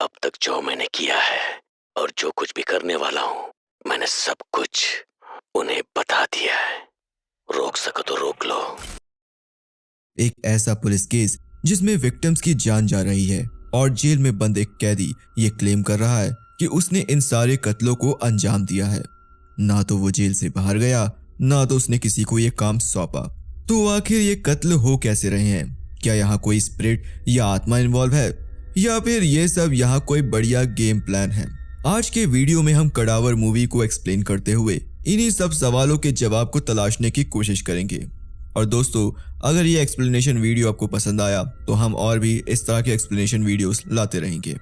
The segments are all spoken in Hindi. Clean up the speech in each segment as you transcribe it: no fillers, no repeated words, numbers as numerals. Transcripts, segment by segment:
अब तक जो मैंने किया है और जो कुछ भी करने वाला हूँ, मैंने सब कुछ उन्हें बता दिया है। रोक सको तो रोक लो। एक ऐसा पुलिस केस जिसमें विक्टिम्स की जान जा रही है और जेल में बंद एक कैदी ये क्लेम कर रहा है कि उसने इन सारे कत्लों को अंजाम दिया है। ना तो वो जेल से बाहर गया, ना तो उसने किसी को ये काम सौंपा। तो आखिर ये कत्ल हो कैसे रहे हैं? क्या यहाँ कोई स्पिरिट या आत्मा इन्वॉल्व है, या फिर ये सब यहाँ कोई बढ़िया गेम प्लान है? आज के वीडियो में हम कड़ावर मूवी को एक्सप्लेन करते हुए इन्हीं सब सवालों के जवाब को तलाशने की कोशिश करेंगे। और दोस्तों, अगर ये एक्सप्लेनेशन वीडियो आपको पसंद आया तो हम और भी इस तरह के एक्सप्लेनेशन वीडियोस लाते रहेंगे।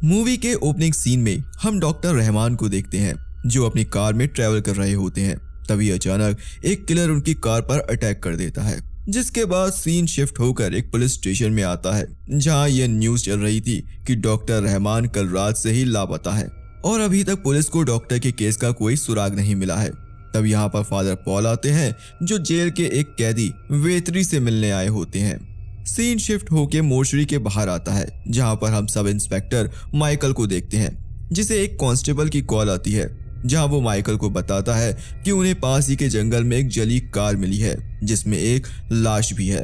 मूवी के ओपनिंग सीन में हम डॉक्टर रहमान को देखते हैं जो अपनी कार में ट्रैवल कर रहे होते हैं। तभी अचानक एक किलर उनकी कार पर अटैक कर देता है, जिसके बाद सीन शिफ्ट होकर एक पुलिस स्टेशन में आता है जहां यह न्यूज चल रही थी कि डॉक्टर रहमान कल रात से ही लापता है और अभी तक पुलिस को डॉक्टर के केस का कोई सुराग नहीं मिला है। तब यहाँ पर फादर पॉल आते हैं जो जेल के एक कैदी वेत्री से मिलने आए होते हैं। सीन शिफ्ट होके मोर्चरी के बाहर आता है जहां पर हम सब इंस्पेक्टर माइकल को देखते हैं, जिसे एक कांस्टेबल की कॉल आती है जहां वो माइकल को बताता है कि उन्हें पास ही के जंगल में एक जली कार मिली है जिसमें एक लाश भी है।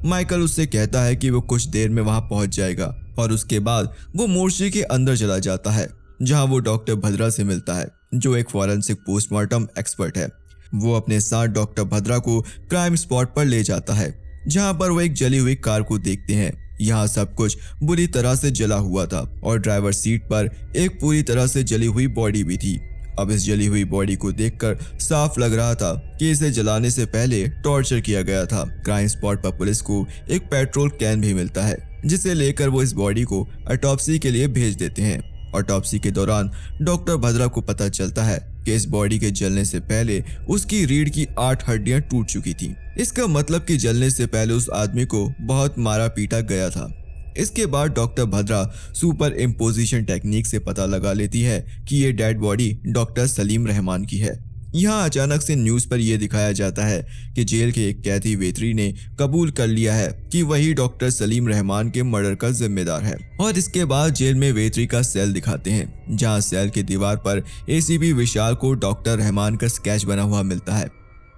माइकल उससे कहता है कि वो कुछ देर में वहां पहुंच जाएगा और उसके बाद वो मोर्चरी के अंदर चला जाता है जहां वो डॉक्टर भद्रा से मिलता है जो एक फॉरेंसिक पोस्टमार्टम एक्सपर्ट है। वो अपने साथ डॉक्टर भद्रा को क्राइम स्पॉट पर ले जाता है जहां पर वो एक जली हुई कार को देखते हैं। यहाँ सब कुछ बुरी तरह से जला हुआ था और ड्राइवर सीट पर एक पूरी तरह से जली हुई बॉडी भी थी। अब इस जली हुई बॉडी को देखकर साफ लग रहा था कि इसे जलाने से पहले टॉर्चर किया गया था। क्राइम स्पॉट पर पुलिस को एक पेट्रोल कैन भी मिलता है जिसे लेकर वो इस बॉडी को ऑटोप्सी के लिए भेज देते हैं। ऑटोप्सी के दौरान डॉक्टर भद्रा को पता चलता है कि इस बॉडी के जलने से पहले उसकी रीढ़ की 8 हड्डियां टूट चुकी थी। इसका मतलब कि जलने से पहले उस आदमी को बहुत मारा पीटा गया था। इसके बाद डॉक्टर भद्रा सुपर इम्पोजिशन टेक्निक से पता लगा लेती है कि ये dead body doctor Salim Rahman की है। यहाँ अचानक से न्यूज पर यह दिखाया जाता है कि जेल के एक कैदी वेत्री ने कबूल कर लिया है कि वही डॉक्टर सलीम रहमान के मर्डर का जिम्मेदार है। और इसके बाद जेल में वेत्री का सेल दिखाते हैं जहाँ सेल की दीवार पर एसीपी विशाल को डॉक्टर रहमान का स्केच बना हुआ मिलता है।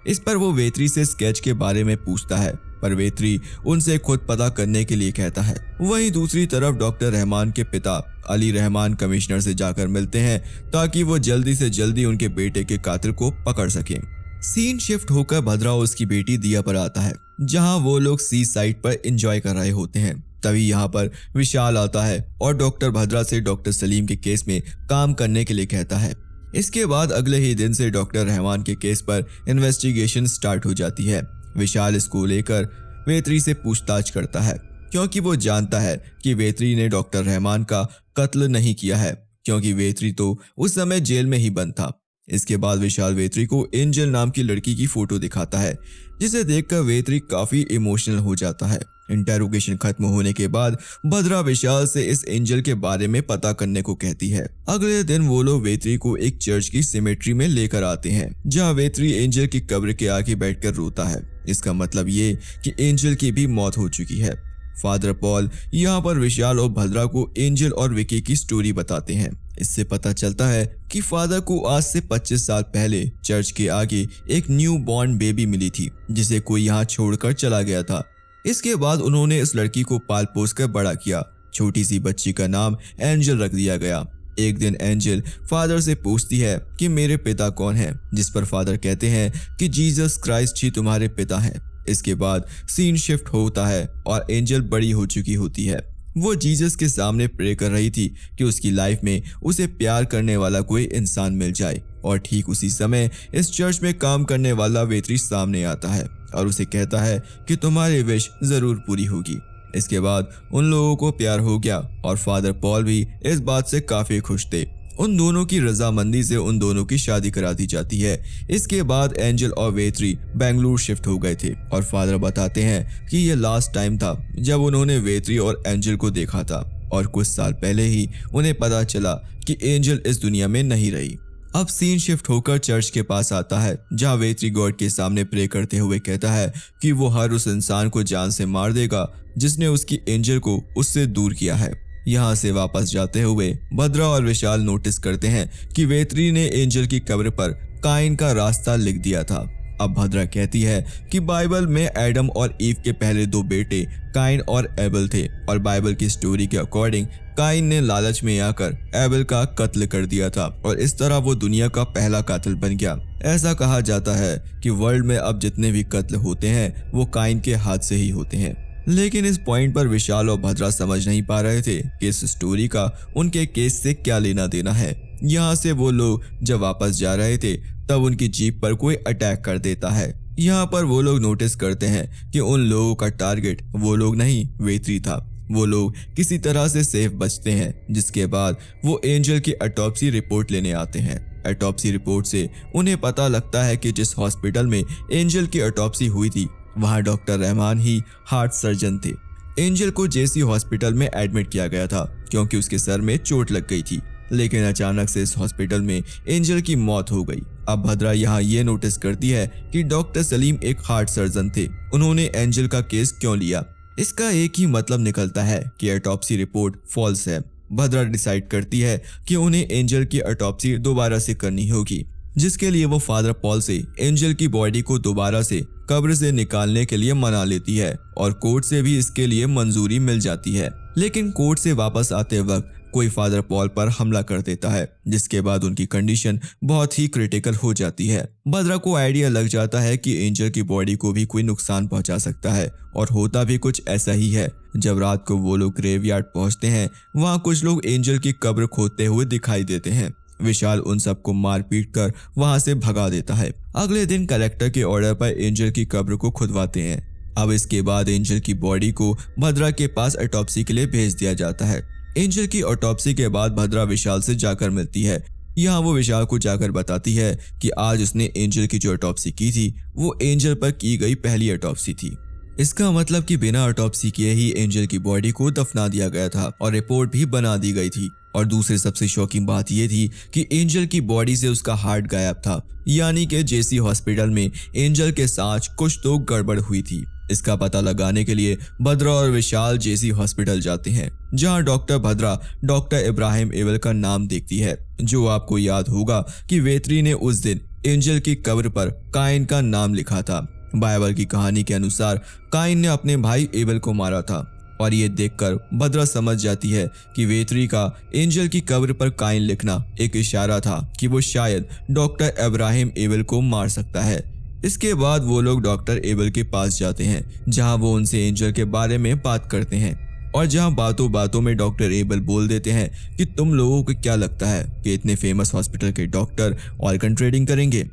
इस पर वो वेत्री से स्केच के बारे में पूछता है पर वेत्री उनसे खुद पता करने के लिए कहता है। वहीं दूसरी तरफ डॉक्टर रहमान के पिता अली रहमान कमिश्नर से जाकर मिलते हैं ताकि वो जल्दी से जल्दी उनके बेटे के कातिल को पकड़ सकें। सीन शिफ्ट होकर भद्रा और उसकी बेटी दिया पर आता है जहां वो लोग सी साइड पर एंजॉय कर रहे होते हैं। तभी यहाँ पर विशाल आता है और डॉक्टर भद्रा से डॉक्टर सलीम के केस में काम करने के लिए कहता है। इसके बाद अगले ही दिन से डॉक्टर रहमान के केस पर इन्वेस्टिगेशन स्टार्ट हो जाती है। विशाल इसको लेकर वेत्री से पूछताछ करता है क्योंकि वो जानता है कि वेत्री ने डॉक्टर रहमान का कत्ल नहीं किया है क्योंकि वेत्री तो उस समय जेल में ही बंद था। इसके बाद विशाल वेत्री को एंजल नाम की लड़की की फोटो दिखाता है जिसे देखकर वेत्री काफी इमोशनल हो जाता है। इंटेरोगेशन खत्म होने के बाद भद्रा विशाल से इस एंजल के बारे में पता करने को कहती है। अगले दिन वो लोग वेत्री को एक चर्च की सिमेट्री में लेकर आते हैं जहां वेत्री एंजल की कब्र के आगे बैठकर रोता है। इसका मतलब ये कि एंजल की भी मौत हो चुकी है। फादर पॉल यहाँ पर विशाल और भद्रा को एंजल और विकी की स्टोरी बताते हैं। इससे पता चलता है कि फादर को आज से 25 साल पहले चर्च के आगे एक न्यू बॉर्न बेबी मिली थी जिसे कोई यहाँ छोड़कर चला गया था। इसके बाद उन्होंने इस लड़की को पाल पोस कर बड़ा किया। छोटी सी बच्ची का नाम एंजल रख दिया गया। एक दिन एंजल फादर से पूछती है कि मेरे पिता कौन है, जिस पर फादर कहते हैं कि जीसस क्राइस्ट ही तुम्हारे पिता हैं। इसके बाद सीन शिफ्ट होता है और एंजल बड़ी हो चुकी होती है। वो जीसस के सामने प्रे कर रही थी कि उसकी लाइफ में उसे प्यार करने वाला कोई इंसान मिल जाए और ठीक उसी समय इस चर्च में काम करने वाला वेत्री सामने आता है और उसे कहता है कि तुम्हारी विश जरूर पूरी होगी। इसके बाद उन लोगों को प्यार हो गया और फादर पॉल भी इस बात से काफी खुश थे। उन दोनों की रजामंदी से उन दोनों की शादी करा दी जाती है। इसके बाद एंजल और वेत्री बेंगलुरु शिफ्ट हो गए थे और फादर बताते हैं कि यह लास्ट टाइम था जब उन्होंने वेत्री और एंजल को देखा था और कुछ साल पहले ही उन्हें पता चला कि एंजल इस दुनिया में नहीं रही। अब सीन शिफ्ट होकर चर्च के पास आता है, जहाँ वेत्री गॉड के सामने प्रे करते हुए कहता है कि वो हर उस इंसान को जान से मार देगा जिसने उसकी एंजल को उससे दूर किया है। यहाँ से वापस जाते हुए भद्रा और विशाल नोटिस करते हैं कि वेत्री ने एंजल की कब्र पर काइन का रास्ता लिख दिया था। अब भद्रा कहती है कि बाइबल में एडम और ईव के पहले 2 बेटे काइन और एबल थे और बाइबल की स्टोरी के अकॉर्डिंग काइन ने लालच में आकर एबल का कत्ल कर दिया था और इस तरह वो दुनिया का पहला कातिल बन गया। ऐसा कहा जाता है कि वर्ल्ड में अब जितने भी कत्ल होते हैं वो काइन के हाथ से ही होते हैं। लेकिन इस पॉइंट पर विशाल और भद्रा समझ नहीं पा रहे थे कि इस स्टोरी का उनके केस से क्या लेना देना है। यहाँ से वो लोग जब वापस जा रहे थे तब उनकी जीप पर कोई अटैक कर देता है। यहाँ पर वो लोग नोटिस करते हैं कि उन लोगों का टारगेट वो लोग नहीं वेत्री था। वो लोग किसी तरह से सेफ बचते हैं, जिसके बाद वो एंजल की ऑटोप्सी रिपोर्ट लेने आते हैं। ऑटोप्सी रिपोर्ट से उन्हें पता लगता है कि जिस हॉस्पिटल में एंजल की ऑटोप्सी हुई थी वहाँ डॉक्टर रहमान ही हार्ट सर्जन थे। एंजल को जेसी हॉस्पिटल में एडमिट किया गया था क्योंकि उसके सर में चोट लग गई थी, लेकिन अचानक से इस हॉस्पिटल में एंजल की मौत हो गई। अब भद्रा यहाँ ये नोटिस करती है कि डॉक्टर सलीम एक हार्ट सर्जन थे। उन्होंने एंजल का केस क्यों लिया? इसका एक ही मतलब निकलता है कि ऑटोप्सी रिपोर्ट फॉल्स है। भद्रा डिसाइड करती है कि उन्हें एंजल की ऑटोप्सी दोबारा से करनी होगी, जिसके लिए वो फादर पॉल से एंजल की बॉडी को दोबारा से कब्र से निकालने के लिए मना लेती है और कोर्ट से भी इसके लिए मंजूरी मिल जाती है। लेकिन कोर्ट से वापस आते वक्त कोई फादर पॉल पर हमला कर देता है, जिसके बाद उनकी कंडीशन बहुत ही क्रिटिकल हो जाती है। भद्रा को आइडिया लग जाता है कि एंजल की बॉडी को भी कोई नुकसान पहुंचा सकता है और होता भी कुछ ऐसा ही है। जब रात को वो लोग ग्रेवयार्ड पहुंचते हैं, वहाँ कुछ लोग एंजल की कब्र खोदते हुए दिखाई देते हैं। विशाल उन सबको मार पीट कर वहां से भगा देता है। अगले दिन कलेक्टर के ऑर्डर पर एंजल की कब्र को खुदवाते हैं। अब इसके बाद एंजल की बॉडी को भद्रा के पास ऑटोप्सी के लिए भेज दिया जाता है। एंजल की ऑटोप्सी के बाद भद्रा विशाल से जाकर मिलती है। यहाँ वो विशाल को जाकर बताती है कि आज उसने एंजल की जो ऑटोप्सी की थी वो एंजल पर की गई पहली ऑटोप्सी थी। इसका मतलब कि बिना ऑटोप्सी किए ही एंजल की बॉडी को दफना दिया गया था और रिपोर्ट भी बना दी गई थी। और दूसरी सबसे शॉकिंग बात यह थी कि एंजल की बॉडी से उसका हार्ट गायब था, यानी कि जेसी हॉस्पिटल में एंजल के साथ कुछ तो गड़बड़ हुई थी। इसका पता लगाने के लिए भद्रा और विशाल जेसी हॉस्पिटल जाते हैं, जहां डॉक्टर भद्रा डॉक्टर इब्राहिम एबल का नाम देखती है। जो आपको याद होगा कि वेत्री ने उस दिन एंजल की कब्र पर काइन का नाम लिखा था। बाइबल की कहानी के अनुसार काइन ने अपने भाई एबल को मारा था और ये देखकर भद्रा समझ जाती है कि वेत्री का एंजल की कब्र पर काइन लिखना एक इशारा था कि वो शायद डॉक्टर इब्राहिम एबल को मार सकता है। इसके बाद वो लोग डॉक्टर एबल के पास जाते हैं, जहां वो उनसे एंजल के बारे में बात करते हैं और जहां बातों बातों में डॉक्टर एबल बोल देते हैं कि तुम लोगों को क्या लगता है कि इतने फेमस हॉस्पिटल के डॉक्टर ऑर्गन ट्रेडिंग करेंगे?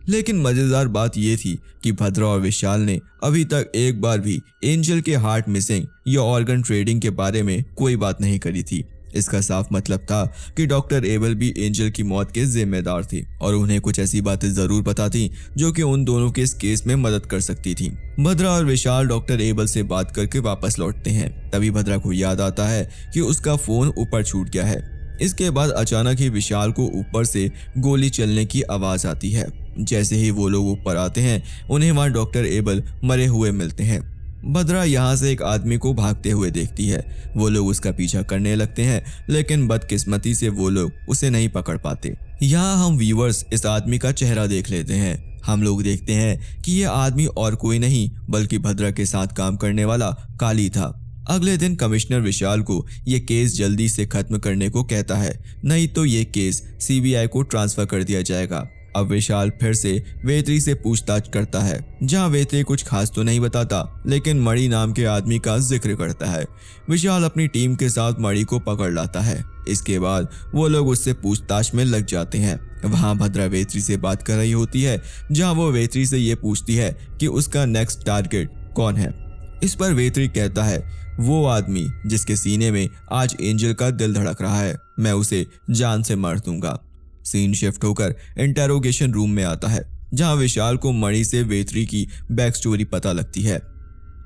लेकिन मजेदार बात यह थी कि भद्रा और विशाल ने अभी तक एक बार भी एंजल के हार्ट मिसिंग या ऑर्गन ट्रेडिंग के बारे में कोई बात नहीं करी थी। इसका साफ मतलब था कि डॉक्टर एबल भी एंजल की मौत के जिम्मेदार थे और उन्हें कुछ ऐसी बातें जरूर पता थी जो कि उन दोनों के इस केस में मदद कर सकती थी। भद्रा और विशाल डॉक्टर एबल से बात करके वापस लौटते हैं। तभी भद्रा को याद आता है कि उसका फोन ऊपर छूट गया है। इसके बाद अचानक ही विशाल को ऊपर से गोली चलने की आवाज आती है। जैसे ही वो लोग ऊपर आते हैं, उन्हें वहां डॉक्टर एबल मरे हुए मिलते हैं। भद्रा यहाँ से एक आदमी को भागते हुए देखती है। वो लोग उसका पीछा करने लगते हैं, लेकिन बदकिस्मती से वो लोग उसे नहीं पकड़ पाते। यहाँ हम व्यूअर्स इस आदमी का चेहरा देख लेते हैं। हम लोग देखते हैं कि ये आदमी और कोई नहीं बल्कि भद्रा के साथ काम करने वाला काली था। अगले दिन कमिश्नर विशाल को ये केस जल्दी से खत्म करने को कहता है, नहीं तो ये केस सीबीआई को ट्रांसफर कर दिया जाएगा। अब विशाल फिर से वेत्री से पूछताछ करता है, जहां वेत्री कुछ खास तो नहीं बताता, लेकिन मणि नाम के आदमी का जिक्र करता है। विशाल अपनी टीम के साथ मणि को पकड़ लाता है। इसके बाद वो लोग उससे पूछताछ में लग जाते हैं। वहां भद्रा वेत्री से बात कर रही होती है, जहां वो वेत्री से ये पूछती है कि उसका नेक्स्ट टारगेट कौन है। इस पर वेत्री कहता है, वो आदमी जिसके सीने में आज एंजल का दिल धड़क रहा है, मैं उसे जान से मार दूंगा। सीन शिफ्ट होकर इंटेरोगेशन रूम में आता है, जहां विशाल को मणि से वेत्री की बैक स्टोरी पता लगती है।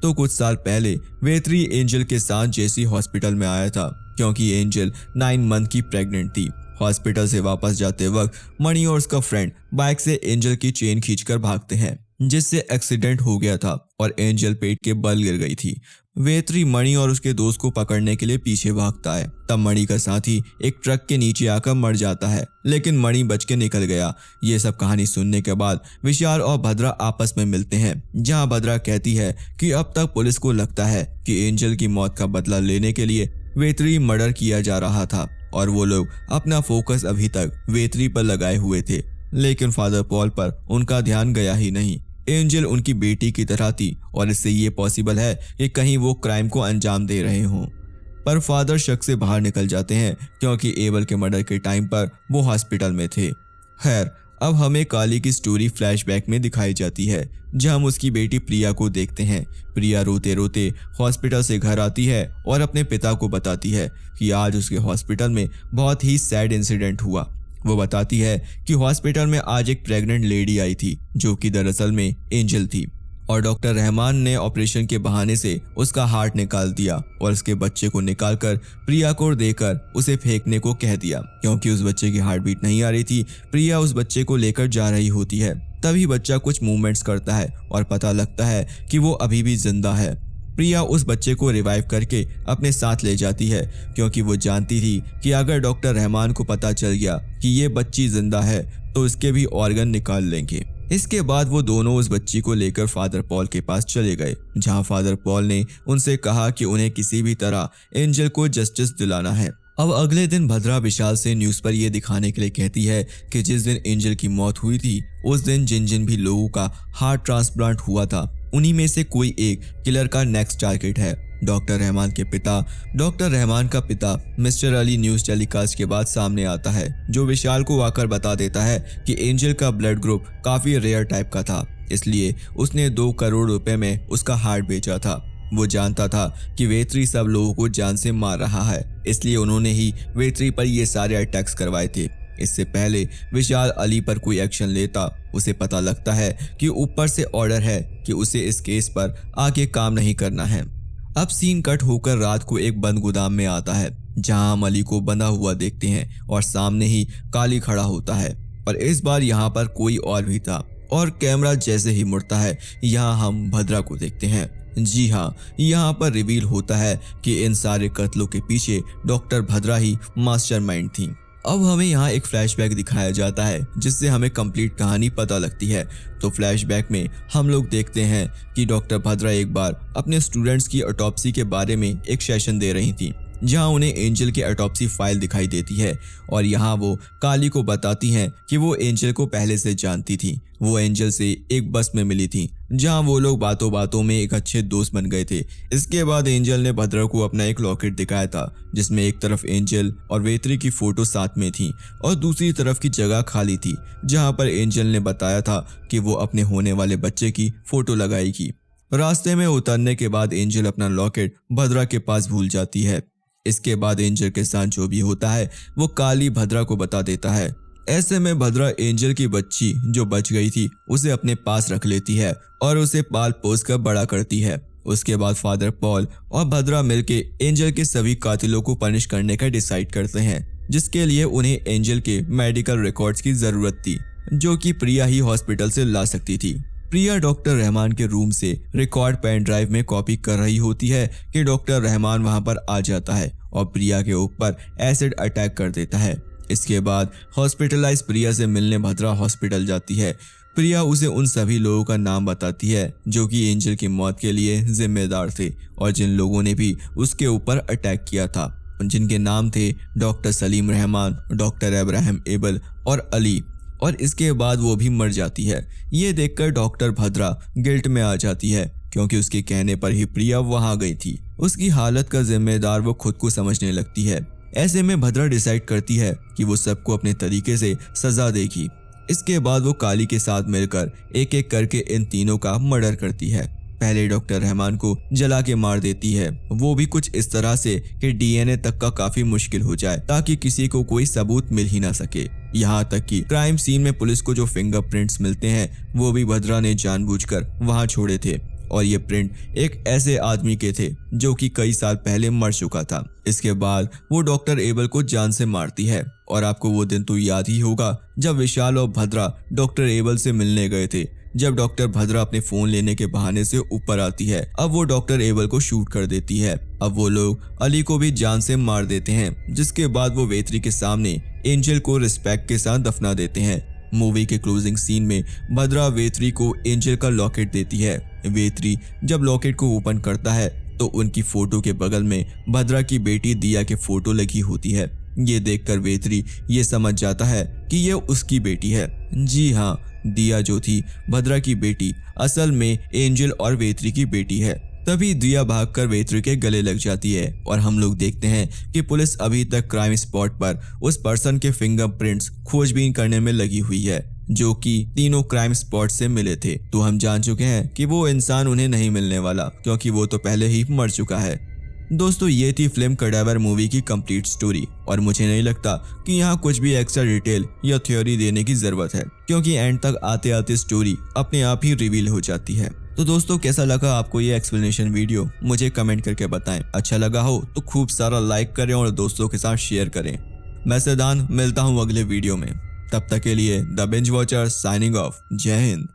तो कुछ साल पहले वेत्री एंजल के साथ जेसी हॉस्पिटल में आया था, क्योंकि एंजल 9 मंथ की प्रेग्नेंट थी हॉस्पिटल से वापस जाते वक्त मणि और उसका फ्रेंड बाइक से एंजल की चेन खींचकर भागते हैं, जिससे एक्सीडेंट हो गया था और एंजल पेट के बल गिर गई थी। वेत्री मणि और उसके दोस्त को पकड़ने के लिए पीछे भागता है। तब मणि का साथी एक ट्रक के नीचे आकर मर जाता है, लेकिन मणि बच के निकल गया। ये सब कहानी सुनने के बाद विशाल और भद्रा आपस में मिलते हैं, जहां भद्रा कहती है कि अब तक पुलिस को लगता है कि एंजल की मौत का बदला लेने के लिए वेत्री मर्डर किया जा रहा था और वो लोग अपना फोकस अभी तक वेत्री पर लगाए हुए थे, लेकिन फादर पॉल पर उनका ध्यान गया ही नहीं। एंजल उनकी बेटी की तरह थी और इससे ये पॉसिबल है कि कहीं वो क्राइम को अंजाम दे रहे हों। पर फादर शक से बाहर निकल जाते हैं क्योंकि एबल के मर्डर के टाइम पर वो हॉस्पिटल में थे। खैर, अब हमें काली की स्टोरी फ्लैशबैक में दिखाई जाती है, जहां हम उसकी बेटी प्रिया को देखते हैं। प्रिया रोते रोते हॉस्पिटल से घर आती है और अपने पिता को बताती है कि आज उसके हॉस्पिटल में बहुत ही सैड इंसिडेंट हुआ। वो बताती है कि हॉस्पिटल में आज एक प्रेग्नेंट लेडी आई थी, जो कि दरअसल में एंजल थी, और डॉक्टर रहमान ने ऑपरेशन के बहाने से उसका हार्ट निकाल दिया और उसके बच्चे को निकालकर प्रिया को देकर उसे फेंकने को कह दिया, क्योंकि उस बच्चे की हार्ट बीट नहीं आ रही थी। प्रिया उस बच्चे को लेकर जा रही होती है, तभी बच्चा कुछ मूवमेंट्स करता है और पता लगता है कि वो अभी भी जिंदा है। प्रिया उस बच्चे को रिवाइव करके अपने साथ ले जाती है, क्योंकि वो जानती थी कि अगर डॉक्टर रहमान को पता चल गया कि ये बच्ची जिंदा है तो इसके भी ऑर्गन निकाल लेंगे। इसके बाद वो दोनों उस बच्ची को लेकर फादर पॉल के पास चले गए, जहां फादर पॉल ने उनसे कहा कि उन्हें किसी भी तरह एंजल को जस्टिस दिलाना है। अब अगले दिन भद्रा विशाल से न्यूज़ पर यह दिखाने के लिए कहती है कि जिस दिन एंजल की मौत हुई थी उस दिन जिन जिन भी लोगों का हार्ट ट्रांसप्लांट हुआ था उन्हीं में से कोई एक किलर का नेक्स्ट टारगेट है। डॉक्टर रहमान का पिता मिस्टर अली न्यूज़ टेलीकास्ट के बाद सामने आता है, जो विशाल को आकर बता देता है कि एंजल का ब्लड ग्रुप काफ़ी रेयर टाइप का था, इसलिए उसने 2 करोड़ रुपए में उसका हार्ट बेचा था। वो जानता था कि वेत्री सब लोगों को जान से मार रहा है, इसलिए उन्होंने ही वेत्री पर ये सारे अटैक्स करवाए थे। इससे पहले विशाल अली पर कोई एक्शन लेता, उसे पता लगता है कि ऊपर से ऑर्डर है कि उसे इस केस पर आगे काम नहीं करना है। अब सीन कट होकर रात को एक बंद गोदाम में आता है, जहां हम अली को बंधा हुआ देखते हैं और सामने ही काली खड़ा होता है, पर इस बार यहाँ पर कोई और भी था। और कैमरा जैसे ही मुड़ता है, यहाँ हम भद्रा को देखते हैं। जी हाँ, यहाँ पर रिवील होता है कि इन सारे कत्लों के पीछे डॉक्टर भद्रा ही मास्टरमाइंड थी। अब हमें यहाँ एक फ्लैशबैक दिखाया जाता है, जिससे हमें कंप्लीट कहानी पता लगती है। तो फ्लैशबैक में हम लोग देखते हैं कि डॉक्टर भद्रा एक बार अपने स्टूडेंट्स की ऑटोप्सी के बारे में एक सेशन दे रही थी, जहां उन्हें एंजल की ऑटोप्सी फाइल दिखाई देती है और यहाँ वो काली को बताती हैं कि वो एंजल को पहले से जानती थी। वो एंजल से एक बस में मिली थी, जहां वो लोग बातों बातों में एक अच्छे दोस्त बन गए थे। इसके बाद एंजल ने भद्रा को अपना एक लॉकेट दिखाया था, जिसमें एक तरफ एंजल और वेत्री की फोटो साथ में थी और दूसरी तरफ की जगह खाली थी, जहां पर एंजल ने बताया था कि वो अपने होने वाले बच्चे की फोटो लगाएगी। रास्ते में उतरने के बाद एंजल अपना लॉकेट भद्रा के पास भूल जाती है। इसके बाद एंजल के साथ जो भी होता है वो काली भद्रा को बता देता है। ऐसे में भद्रा एंजल की बच्ची जो बच गई थी उसे अपने पास रख लेती है और उसे पाल पोस कर बड़ा करती है। उसके बाद फादर पॉल और भद्रा मिलके एंजल के सभी कातिलों को पनिश करने का डिसाइड करते हैं, जिसके लिए उन्हें एंजल के मेडिकल रिकॉर्ड्स की जरूरत थी, जो कि प्रिया ही हॉस्पिटल से ला सकती थी। प्रिया डॉक्टर रहमान के रूम से रिकॉर्ड पेन ड्राइव में कॉपी कर रही होती है कि डॉक्टर रहमान वहां पर आ जाता है और प्रिया के ऊपर एसिड अटैक कर देता है। इसके बाद हॉस्पिटलाइज प्रिया से मिलने भद्रा हॉस्पिटल जाती है। प्रिया उसे उन सभी लोगों का नाम बताती है जो कि एंजल की मौत के लिए जिम्मेदार थे और जिन लोगों ने भी उसके ऊपर अटैक किया था, जिनके नाम थे doctor Salim Rahman, doctor Abraham able और अली। और इसके बाद वो भी मर जाती है। ये देखकर डॉक्टर भद्रा गिल्ट में आ जाती है, क्योंकि उसके कहने पर ही प्रिया वहां गई थी। उसकी हालत का जिम्मेदार वो खुद को समझने लगती है। ऐसे में भद्रा डिसाइड करती है कि वो सबको अपने तरीके से सजा देगी। इसके बाद वो काली के साथ मिलकर एक एक करके इन तीनों का मर्डर करती है। पहले डॉक्टर रहमान को जला के मार देती है, वो भी कुछ इस तरह से कि डीएनए तक का काफी मुश्किल हो जाए, ताकि किसी को कोई सबूत मिल ही ना सके। यहाँ तक कि क्राइम सीन में पुलिस को जो फिंगरप्रिंट्स मिलते हैं वो भी भद्रा ने जानबूझकर वहाँ छोड़े थे। और ये प्रिंट एक ऐसे आदमी के थे जो कि कई साल पहले मर चुका था। इसके बाद वो डॉक्टर एबल को जान से मारती है और आपको वो दिन तो याद ही होगा जब विशाल और भद्रा डॉक्टर एबल से मिलने गए थे। जब डॉक्टर भद्रा अपने फोन लेने के बहाने से ऊपर आती है, अब वो डॉक्टर एबल को शूट कर देती है। अब वो लोग अली को भी जान से मार देते हैं, जिसके बाद वो वेत्री के सामने एंजल को रिस्पेक्ट के साथ दफना देते हैं। मूवी के क्लोजिंग सीन में भद्रा वेत्री को एंजल का लॉकेट देती है। वेत्री जब लॉकेट को ओपन करता है तो उनकी फोटो के बगल में भद्रा की बेटी दिया की फोटो लगी होती है। ये देखकर वेत्री ये समझ जाता है कि ये उसकी बेटी है। जी हाँ, दिया जो थी भद्रा की बेटी असल में एंजल और वेत्री की बेटी है। तभी दिया भागकर वेत्री के गले लग जाती है और हम लोग देखते हैं कि पुलिस अभी तक क्राइम स्पॉट पर उस पर्सन के फिंगरप्रिंट्स खोजबीन करने में लगी हुई है जो कि तीनों क्राइम स्पॉट से मिले थे। तो हम जान चुके हैं कि वो इंसान उन्हें नहीं मिलने वाला, क्योंकि वो तो पहले ही मर चुका है। दोस्तों, ये थी फिल्म कैडावर मूवी की कंप्लीट स्टोरी और मुझे नहीं लगता कि यहाँ कुछ भी एक्स्ट्रा डिटेल या थ्योरी देने की जरूरत है, क्योंकि एंड तक आते आते स्टोरी अपने आप ही रिवील हो जाती है। तो दोस्तों, कैसा लगा आपको ये एक्सप्लेनेशन वीडियो, मुझे कमेंट करके बताएं। अच्छा लगा हो तो खूब सारा लाइक करें और दोस्तों के साथ शेयर करें। मैं सिद्धांत, मिलता हूँ अगले वीडियो में। तब तक के लिए the binge watcher signing off. जय हिंद।